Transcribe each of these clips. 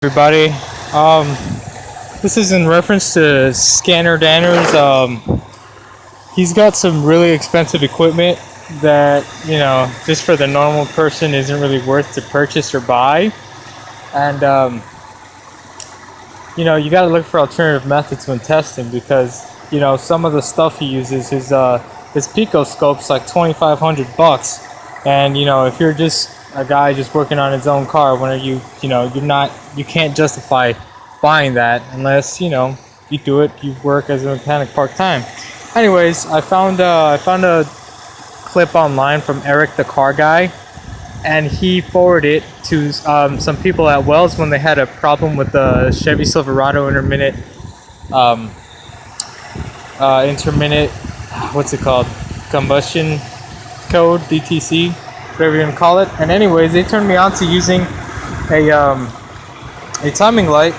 Everybody, this is in reference to Scanner Danner's. He's got some really expensive equipment that, just for the normal person isn't really worth to purchase or buy. And you got to look for alternative methods when testing, because some of the stuff he uses, his pico scope's like $2,500, and if you're just a guy just working on his own car, you can't justify buying that unless you do it, you work as a mechanic part-time. Anyways, I found a clip online from Eric the car guy, and he forwarded it to some people at Wells when they had a problem with the Chevy Silverado intermittent what's it called, combustion code, DTC, whatever you want to call it. And anyways, they turned me on to using a timing light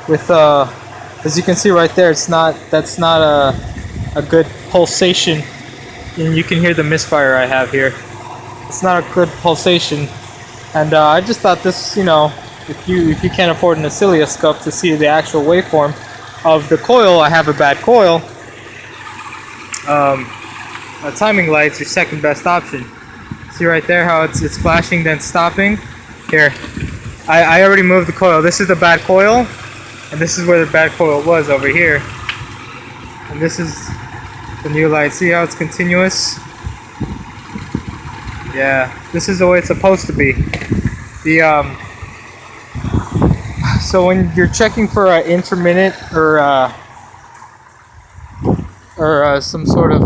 with as you can see right there, that's not a good pulsation, and you can hear the misfire I have here. It's not a good pulsation, and I just thought this, if you can't afford an oscilloscope to see the actual waveform of the coil, I have a bad coil. A timing light's your second best option. See right there how it's flashing then stopping? Here, I already moved the coil. This is the bad coil, and this is where the bad coil was, over here. And this is the new light. See how it's continuous? Yeah, this is the way it's supposed to be. So when you're checking for an intermittent or some sort of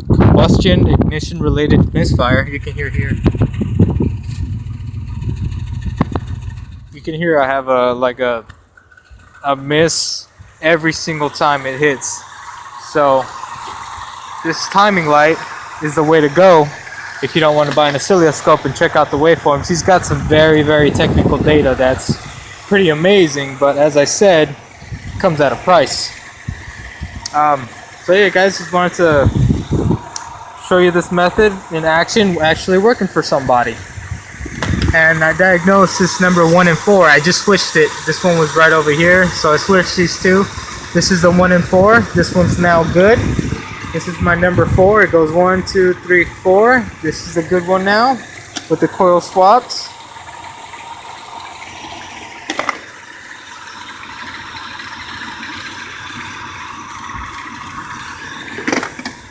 combustion ignition related misfire, you can hear here. You can hear I have a miss every single time it hits. So this timing light is the way to go if you don't want to buy an oscilloscope and check out the waveforms. He's got some very, very technical data that's pretty amazing, but as I said, it comes at a price. So yeah, guys, just wanted to show you this method in action, actually working for somebody. And I diagnosed this number 1 and 4. I just switched it. This one was right over here, so I switched these two. This is the 1 and 4. This one's now good. This is my number 4. It goes 1, 2, 3, 4. This is a good one now with the coil swapped.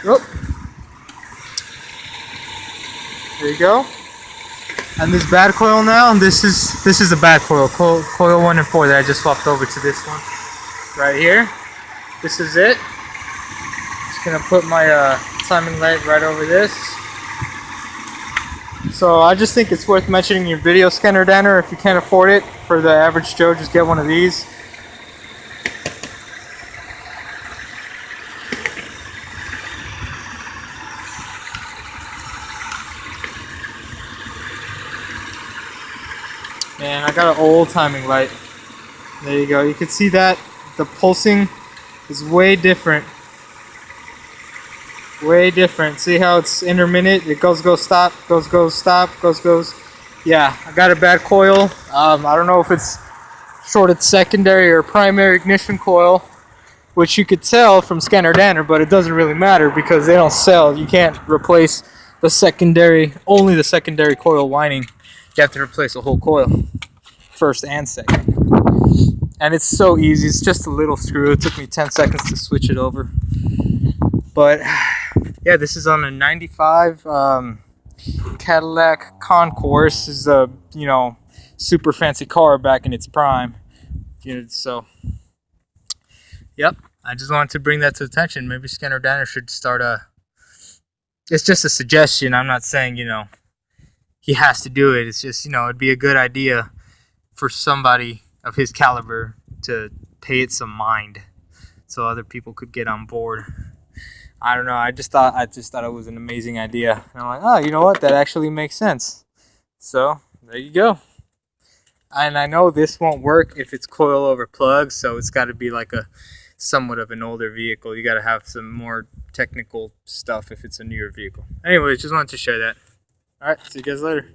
Oh. There you go. And this bad coil now, and this is a bad coil, coil 1 and 4 that I just swapped over to this one right here. This is it. Just gonna put my timing light right over this. So I just think it's worth mentioning in your video, Scanner Danner. If you can't afford it, for the average Joe, just get one of these. Man, I got an old timing light. There you go. You can see that the pulsing is way different. Way different. See how it's intermittent? It goes, stop, goes, stop, goes. Yeah, I got a bad coil. I don't know if it's shorted secondary or primary ignition coil, which you could tell from Scanner Danner, but it doesn't really matter because they don't sell. You can't replace the secondary, only the secondary coil winding. You have to replace the whole coil, first and second. And it's so easy. It's just a little screw. It took me 10 seconds to switch it over. But yeah, this is on a 95 Cadillac Concourse. This is a, super fancy car back in its prime. So, yep. I just wanted to bring that to attention. Maybe Scanner Danner should start it's just a suggestion. I'm not saying, he has to do it. It's just, it'd be a good idea for somebody of his caliber to pay it some mind so other people could get on board. I don't know. I just thought it was an amazing idea. And I'm like, oh, you know what? That actually makes sense. So there you go. And I know this won't work if it's coil over plug, so it's got to be like a somewhat of an older vehicle. You got to have some more technical stuff if it's a newer vehicle. Anyway, just wanted to share that. All right, see you guys later.